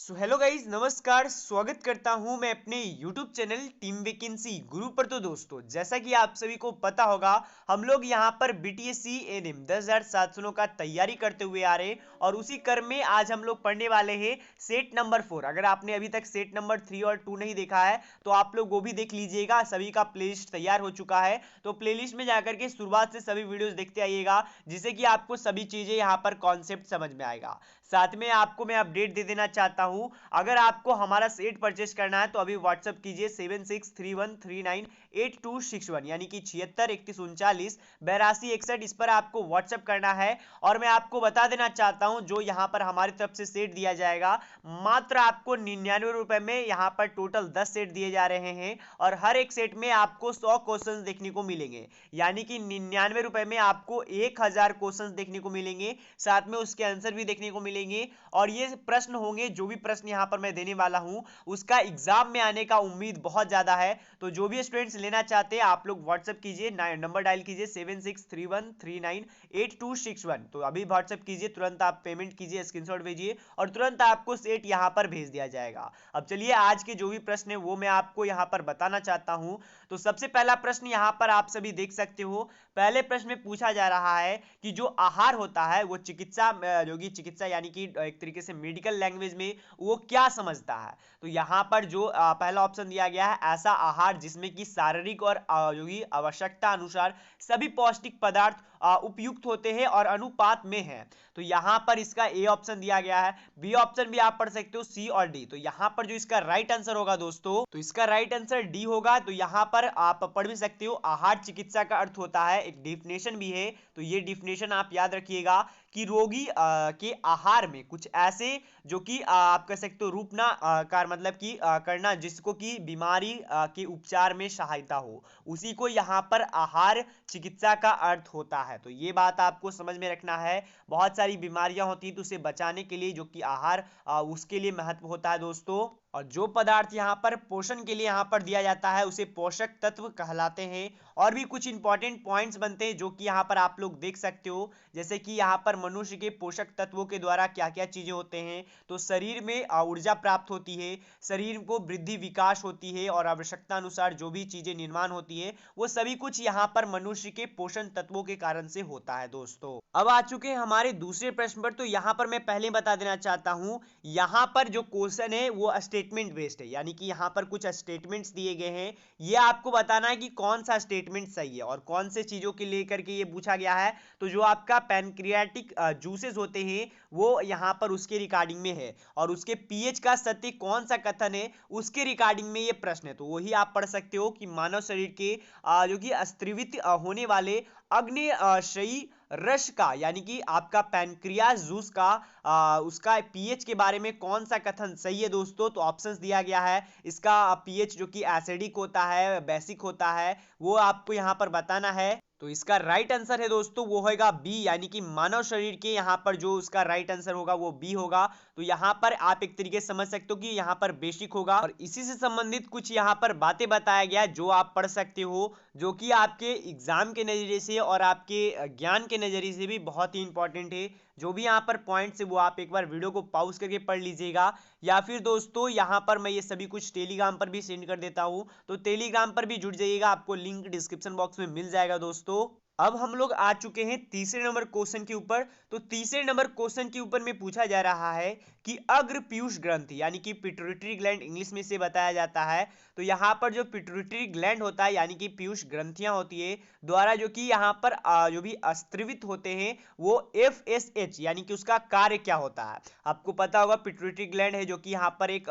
Hello guys, नमस्कार। स्वागत करता हूं मैं अपने यूट्यूब चैनल टीम वैकेंसी गुरु पर। तो दोस्तों, जैसा कि आप सभी को पता होगा, हम लोग यहां पर बीटीएससी एएनएम 10,700 का तैयारी करते हुए आ रहे हैं और उसी क्रम में आज हम लोग पढ़ने वाले हैं सेट नंबर 4। अगर आपने अभी तक सेट नंबर 3 और 2 नहीं देखा है तो आप लोग वो भी देख लीजिएगा। सभी का प्लेलिस्ट तैयार हो चुका है, तो प्लेलिस्ट में जाकर के शुरुआत से सभी वीडियोस देखते आइएगा, जिससे कि आपको सभी चीजें यहाँ पर कॉन्सेप्ट समझ में आएगा। साथ में आपको मैं अपडेट दे देना चाहता हूं, अगर आपको हमारा सेट परचेस करना है तो अभी व्हाट्सअप कीजिए 7631398261, यानी कि 7631398261 इस पर आपको व्हाट्सअप करना है। और मैं आपको बता देना चाहता हूं, जो यहां पर हमारी तरफ से सेट दिया जाएगा, मात्र आपको 99 रुपए में यहां पर टोटल 10 सेट दिए जा रहे हैं और हर एक सेट में आपको 100 क्वेश्चन देखने को मिलेंगे, यानी कि 99 रुपए में आपको 1000 क्वेश्चन देखने को मिलेंगे, साथ में उसके आंसर भी देखने को मिलेंगे। और ये प्रश्न होंगे, जो भी प्रश्न यहां पर मैं देने वाला हूं उसका एग्जाम में आने का उम्मीद बहुत ज्यादा है। तो जो भी स्टूडेंट्स लेना चाहते हैं आप लोग व्हाट्सएप कीजिए, नंबर डायल कीजिए 7631398261। तो अभी व्हाट्सएप कीजिए, तुरंत आप पेमेंट कीजिए, स्क्रीनशॉट भेजिए और तुरंत आपको सेट यहां पर भेज दिया जाएगा। अब चलिए, आज के जो भी प्रश्न है वो मैं आपको यहां पर बताना चाहता हूं। तो सबसे पहला प्रश्न यहां पर आप सभी देख सकते हो। पहले प्रश्न में पूछा जा रहा है कि जो आहार होता है वो चिकित्सा चिकित्सा यानी कि एक तरीके से मेडिकल लैंग्वेज में वो क्या समझता है। तो यहां पर जो पहला ऑप्शन दिया गया है, ऐसा आहार जिसमें कि शारीरिक और जो कि आवश्यकता अनुसार सभी पौष्टिक पदार्थ उपयुक्त होते हैं और अनुपात में है। तो यहां पर इसका ए ऑप्शन दिया गया है। बी ऑप्शन भी आप पढ़ सकते हो, सी और डी। तो यहां पर जो इसका राइट आंसर होगा दोस्तों, तो इसका राइट आंसर डी होगा। तो यहां पर आप पढ़ भी सकते हो, आहार चिकित्सा का अर्थ होता है, एक डिफिनेशन भी है। तो ये डिफिनेशन आप याद रखिएगा कि रोगी के आहार में कुछ ऐसे जो कि आप कह सकते हो रूपना कार मतलब कि करना, जिसको कि बीमारी के उपचार में सहायता हो, उसी को यहाँ पर आहार चिकित्सा का अर्थ होता है। तो ये बात आपको समझ में रखना है। बहुत सारी बीमारियां होती हैं, तो उसे बचाने के लिए जो कि आहार उसके लिए महत्व होता है दोस्तों। और जो पदार्थ यहाँ पर पोषण के लिए यहाँ पर दिया जाता है उसे पोषक तत्व कहलाते हैं। और भी कुछ इंपॉर्टेंट पॉइंट्स बनते हैं जो कि यहाँ पर आप लोग देख सकते हो, जैसे कि यहाँ पर मनुष्य के पोषक तत्वों के द्वारा क्या क्या चीजें होते हैं। तो शरीर में ऊर्जा प्राप्त होती है, शरीर को वृद्धि विकास होती है और आवश्यकता अनुसार जो भी चीजें निर्माण होती है वो सभी कुछ यहाँ पर मनुष्य के पोषण तत्वों के कारण से होता है दोस्तों। अब आ चुके हैं हमारे दूसरे प्रश्न पर। तो यहाँ पर मैं पहले बता देना चाहता हूँ, यहाँ पर जो क्वेश्चन है वो स्टेटमेंट बेस्ड है, यानी कि यहाँ पर कुछ स्टेटमेंट्स दिए गए हैं, ये आपको बताना है कि कौन सा स्टेटमेंट सही है और कौन से चीजों के लेकर के ये पूछा गया है। तो जो आपका पैनक्रियाटिक जूसेस होते हैं वो यहाँ पर उसके रिगार्डिंग में है, और उसके पीएच का सत्य कौन सा कथन है उसके रिगार्डिंग में ये प्रश्न है। तो वही आप पढ़ सकते हो कि मानव शरीर के जो कि स्त्रीवित होने वाले अग्न्यशयी रस का, यानी कि आपका पैनक्रियास जूस का उसका पीएच के बारे में कौन सा कथन सही है दोस्तों। तो ऑप्शंस दिया गया है, इसका पीएच जो कि एसिडिक होता है, बेसिक होता है, वो आपको यहाँ पर बताना है। तो इसका राइट आंसर है दोस्तों, वो होगा बी, यानी कि मानव शरीर के यहाँ पर जो उसका राइट आंसर होगा वो बी होगा। तो यहाँ पर आप एक तरीके से समझ सकते हो कि यहाँ पर बेसिक होगा। और इसी से संबंधित कुछ यहाँ पर बातें बताया गया जो आप पढ़ सकते हो, जो कि आपके एग्जाम के नजरिए से और आपके ज्ञान के नजरिए से भी बहुत ही इंपॉर्टेंट है। जो भी यहाँ पर पॉइंट्स है वो आप एक बार वीडियो को पॉज करके पढ़ लीजिएगा, या फिर दोस्तों यहाँ पर मैं ये सभी कुछ टेलीग्राम पर भी सेंड कर देता हूँ, तो टेलीग्राम पर भी जुड़ जाइएगा, आपको लिंक डिस्क्रिप्शन बॉक्स में मिल जाएगा दोस्तों। अब हम लोग आ चुके हैं तीसरे नंबर क्वेश्चन के ऊपर। तो तीसरे नंबर क्वेश्चन के ऊपर में पूछा जा रहा है कि अग्र पीयूष ग्रंथि, यानी कि पिट्यूटरी ग्लैंड इंग्लिश में से बताया जाता है। तो यहाँ पर जो पिट्यूटरी ग्लैंड होता है, यानी कि पीयूष ग्रंथियां होती है द्वारा जो कि यहाँ पर जो भी स्त्रीवित होते हैं वो FSH, यानी कि उसका कार्य क्या होता है। आपको पता होगा पिट्यूटरी ग्लैंड है जो कि यहाँ पर एक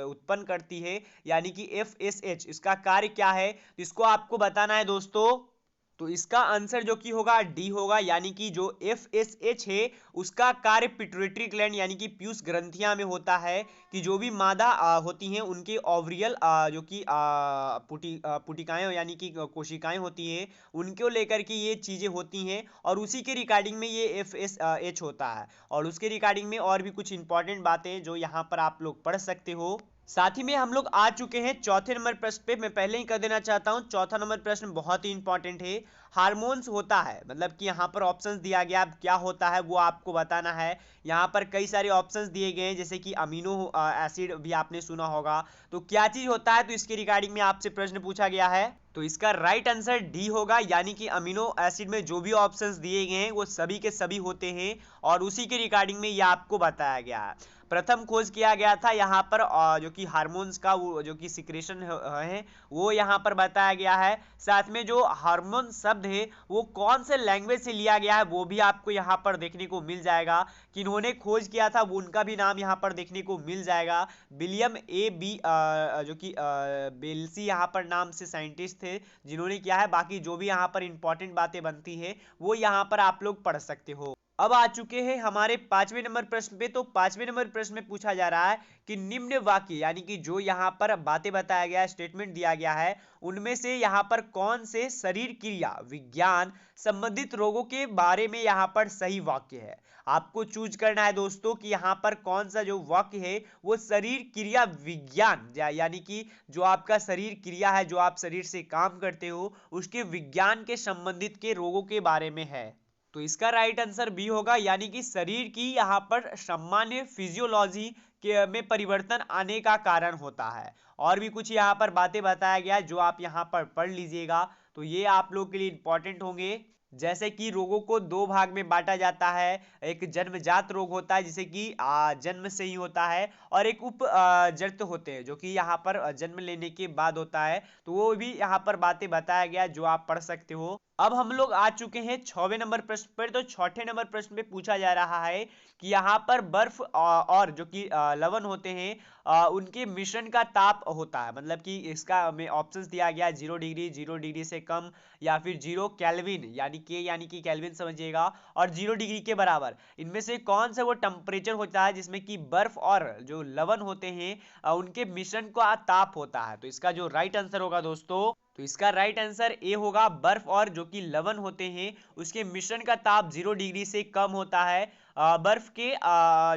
उत्पन्न करती है, यानी कि FSH, इसका कार्य क्या है तो इसको आपको बताना है दोस्तों। तो इसका आंसर जो कि होगा डी होगा, यानी कि जो FSH है उसका कार्य पिट्यूटरी ग्लैंड यानी कि पीयूष ग्रंथियां में होता है, कि जो भी मादा होती हैं उनके ओवरियल जो कि पुटिकाएं यानी कि कोशिकाएं होती हैं, उनको लेकर के ये चीजें होती हैं और उसी के रिगार्डिंग में ये FSH होता है। और उसके रिगार्डिंग में और भी कुछ इंपॉर्टेंट बातें जो यहाँ पर आप लोग पढ़ सकते हो। साथ ही में हम लोग आ चुके हैं चौथे नंबर प्रश्न पे। मैं पहले ही कर देना चाहता हूं, चौथा नंबर प्रश्न बहुत ही इंपॉर्टेंट है। हार्मोन्स होता है, मतलब कि यहाँ पर ऑप्शंस दिया गया, अब क्या होता है वो आपको बताना है। यहाँ पर कई सारे ऑप्शंस दिए गए हैं, जैसे कि अमीनो एसिड भी आपने सुना होगा। तो क्या चीज होता है, तो इसके रिगार्डिंग में आपसे प्रश्न पूछा गया है। तो इसका राइट आंसर डी होगा, यानी कि अमीनो एसिड में जो भी ऑप्शंस दिए गए हैं वो सभी के सभी होते हैं, और उसी के रिगार्डिंग में ये आपको बताया गया है। प्रथम खोज किया गया था यहाँ पर जो कि हार्मोन्स का वो जो कि सिक्रेशन है वो यहाँ पर बताया गया है। साथ में जो हार्मोन शब्द है वो कौन से लैंग्वेज से लिया गया है वो भी आपको यहाँ पर देखने को मिल जाएगा। किन्होंने खोज किया था वो उनका भी नाम यहाँ पर देखने को मिल जाएगा। विलियम ए बी जो कि बेल्सी यहाँ पर नाम से साइंटिस्ट थे जिन्होंने किया है। बाकी जो भी यहाँ पर इंपॉर्टेंट बातें बनती है वो यहाँ पर आप लोग पढ़ सकते हो। अब आ चुके हैं हमारे पांचवें नंबर प्रश्न पे। तो पांचवें नंबर प्रश्न में पूछा जा रहा है कि निम्न वाक्य, यानी कि जो यहाँ पर बातें बताया गया है, स्टेटमेंट दिया गया है, उनमें से यहाँ पर कौन से शरीर क्रिया विज्ञान संबंधित रोगों के बारे में यहाँ पर सही वाक्य है। आपको चूज करना है दोस्तों कि यहाँ पर कौन सा जो वाक्य है वो शरीर क्रिया विज्ञान, यानी कि जो आपका शरीर क्रिया है, जो आप शरीर से काम करते हो, उसके विज्ञान के संबंधित के रोगों के बारे में है। तो इसका राइट आंसर बी होगा, यानी कि शरीर की यहाँ पर सामान्य फिजियोलॉजी के में परिवर्तन आने का कारण होता है। और भी कुछ यहाँ पर बातें बताया गया है जो आप यहाँ पर पढ़ लीजिएगा, तो ये आप लोग के लिए इंपॉर्टेंट होंगे। जैसे कि रोगों को दो भाग में बांटा जाता है, एक जन्मजात रोग होता है जिसे कि जन्म से ही होता है, और एक उपजत होते हैं जो कि यहाँ पर जन्म लेने के बाद होता है। तो वो भी यहाँ पर बातें बताया गया जो आप पढ़ सकते हो। अब हम लोग आ चुके हैं छठवें नंबर प्रश्न पर। तो छठे नंबर प्रश्न में पूछा जा रहा है कि यहाँ पर बर्फ और जो कि लवण होते हैं उनके मिश्रण का ताप होता है, मतलब कि इसका में ऑप्शंस दिया गया है 0 डिग्री, 0 डिग्री से कम, या फिर 0 केल्विन, यानी के यानी कि केल्विन समझिएगा, और 0 डिग्री के बराबर। इनमें से कौन सा वो टेम्परेचर होता है जिसमें कि बर्फ और जो लवण होते हैं उनके मिश्रण का ताप होता है। तो इसका जो राइट आंसर होगा दोस्तों, तो इसका राइट आंसर ए होगा, बर्फ और जो कि लवण होते हैं उसके मिश्रण का ताप 0 डिग्री से कम होता है। बर्फ के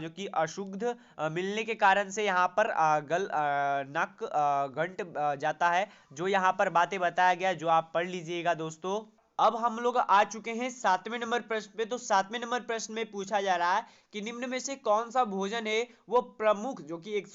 जो कि अशुद्ध मिलने के कारण से यहाँ पर नक घंट जाता है, जो यहाँ पर बातें बताया गया जो आप पढ़ लीजिएगा दोस्तों। अब हम लोग आ चुके हैं सातवें नंबर प्रश्न पे। तो सातवें नंबर प्रश्न में पूछा जा रहा है कि निम्न में से कौन सा भोजन है वो प्रमुख, जो कि एक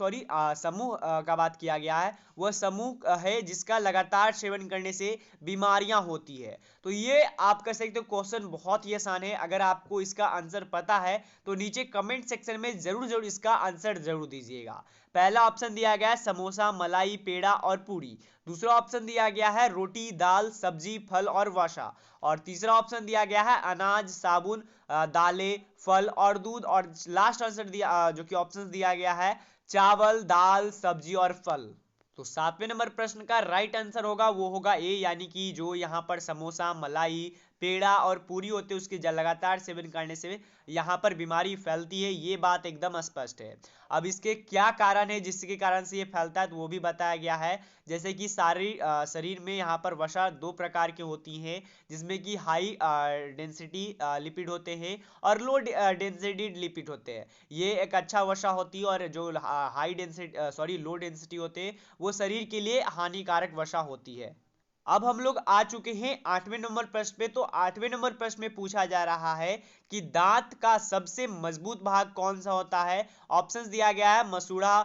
समूह का बात किया गया है, वह समूह है जिसका लगातार सेवन करने से बीमारियां होती है। तो ये आप कह सकते हो क्वेश्चन बहुत ही आसान है। अगर आपको इसका आंसर पता है तो नीचे कमेंट सेक्शन में जरूर जरूर इसका आंसर जरूर दीजिएगा। पहला ऑप्शन दिया गया है समोसा, मलाई, पेड़ा और पूरी। दूसरा ऑप्शन दिया गया है रोटी, दाल, सब्जी, फल और वसा। और तीसरा ऑप्शन दिया गया है अनाज, साबुन, दालें, फल और दूध। और लास्ट आंसर दिया जो कि ऑप्शन दिया गया है चावल, दाल, सब्जी और फल। तो सातवें नंबर प्रश्न का राइट आंसर होगा वो होगा ए, यानी कि जो यहाँ पर समोसा, मलाई, पेड़ा और पूरी होते हैं उसके लगातार सेवन करने से यहाँ पर बीमारी फैलती है, ये बात एकदम स्पष्ट है। अब इसके क्या कारण है जिसके कारण से ये फैलता है तो वो भी बताया गया है। जैसे कि शरीर में यहाँ पर वसा दो प्रकार की होती हैं, जिसमें कि हाई डेंसिटी लिपिड होते हैं और लो डेंसिटी लिपिड होते हैं। ये एक अच्छा वसा होती है, और जो लो डेंसिटी होते हैं वो शरीर के लिए हानिकारक वसा होती है। अब हम लोग आ चुके हैं आठवें नंबर प्रश्न पे। तो आठवें नंबर प्रश्न में पूछा जा रहा है कि दांत का सबसे मजबूत भाग कौन सा होता है। ऑप्शंस दिया गया है मसूड़ा,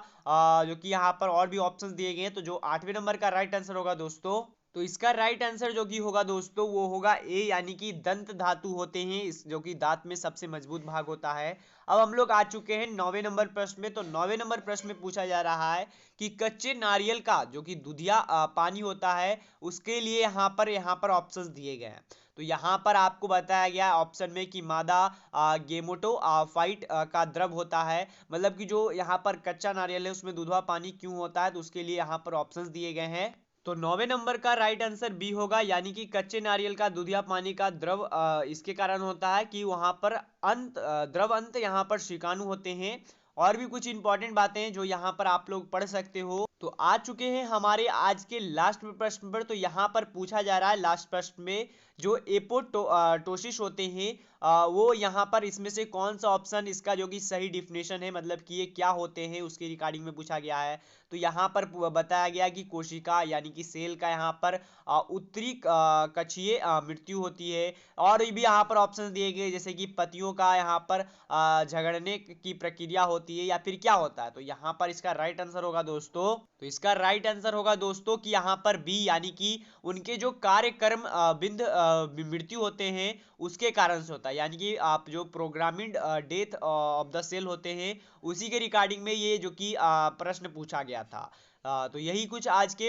जो कि यहाँ पर और भी ऑप्शंस दिए गए हैं। तो जो आठवें नंबर का राइट आंसर होगा दोस्तों, तो इसका राइट आंसर जो कि होगा दोस्तों वो होगा ए, यानी कि दंत धातु होते हैं इस जो कि दांत में सबसे मजबूत भाग होता है। अब हम लोग आ चुके हैं नौवें नंबर प्रश्न में। तो नौवें नंबर प्रश्न में पूछा जा रहा है कि कच्चे नारियल का जो कि दूधिया पानी होता है उसके लिए यहाँ पर ऑप्शंस दिए गए हैं। तो यहाँ पर आपको बताया गया ऑप्शन में कि मादा गेमेटोफाइट का द्रव होता है, मतलब कि जो यहाँ पर कच्चा नारियल है उसमें दूधवा पानी क्यों होता है, तो उसके लिए यहाँ पर ऑप्शंस दिए गए हैं। तो नौवें नंबर का राइट आंसर बी होगा, यानी कि कच्चे नारियल का दूधिया पानी का द्रव इसके कारण होता है कि वहां पर द्रव अंत यहाँ पर शिकाणु होते हैं। और भी कुछ इंपॉर्टेंट बातें हैं जो यहाँ पर आप लोग पढ़ सकते हो। तो आ चुके हैं हमारे आज के लास्ट प्रश्न पर। तो यहाँ पर पूछा जा रहा है लास्ट प्रश्न में, जो एपोटोसिस होते हैं वो यहाँ पर इसमें से कौन सा ऑप्शन इसका जो कि सही डिफिनेशन है, मतलब कि ये क्या होते हैं, उसके रिगार्डिंग में पूछा गया है। तो यहाँ पर बताया गया कि कोशिका यानी कि सेल का यहाँ पर उत्तरी कक्षीय मृत्यु होती है। और भी यहाँ पर ऑप्शन दिए गए जैसे कि पतियों का यहाँ पर झगड़ने की प्रक्रिया होती है, या फिर क्या होता है। तो यहाँ पर इसका राइट आंसर होगा दोस्तों, तो इसका राइट आंसर होगा दोस्तों कि यहाँ पर बी, यानी कि उनके जो कार्यक्रम बिंद मृत्यु होते हैं उसके कारण से होता है। यानी कि आप जो programming death of the cell होते हैं उसी के रिगार्डिंग में ये जो कि प्रश्न पूछा गया था। तो यही कुछ आज के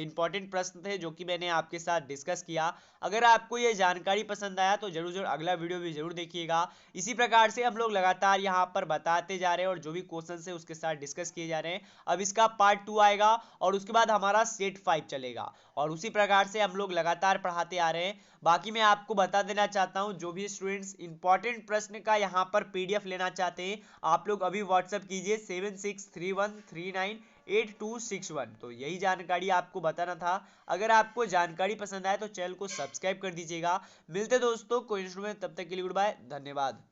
इंपॉर्टेंट प्रश्न थे जो कि मैंने आपके साथ डिस्कस किया। अगर आपको ये जानकारी पसंद आया तो जरूर जरूर अगला वीडियो भी जरूर देखिएगा। इसी प्रकार से हम लोग लगातार यहाँ पर बताते जा रहे हैं और जो भी क्वेश्चन है उसके साथ डिस्कस किए जा रहे हैं। अब इसका पार्ट 2 आएगा और उसके बाद हमारा सेट 5 चलेगा, और उसी प्रकार से हम लोग लगातार पढ़ाते आ रहे हैं। बाकी मैं आपको बता देना चाहता हूँ, जो भी स्टूडेंट्स इंपॉर्टेंट प्रश्न का यहाँ पर पीडीएफ लेना चाहते हैं आप लोग अभी व्हाट्सएप कीजिए 7631398261। तो यही जानकारी आपको बताना था। अगर आपको जानकारी पसंद आए तो चैनल को सब्सक्राइब कर दीजिएगा। मिलते दोस्तों कोई इंस्ट्रूमेंट, तब तक के लिए गुड बाय, धन्यवाद।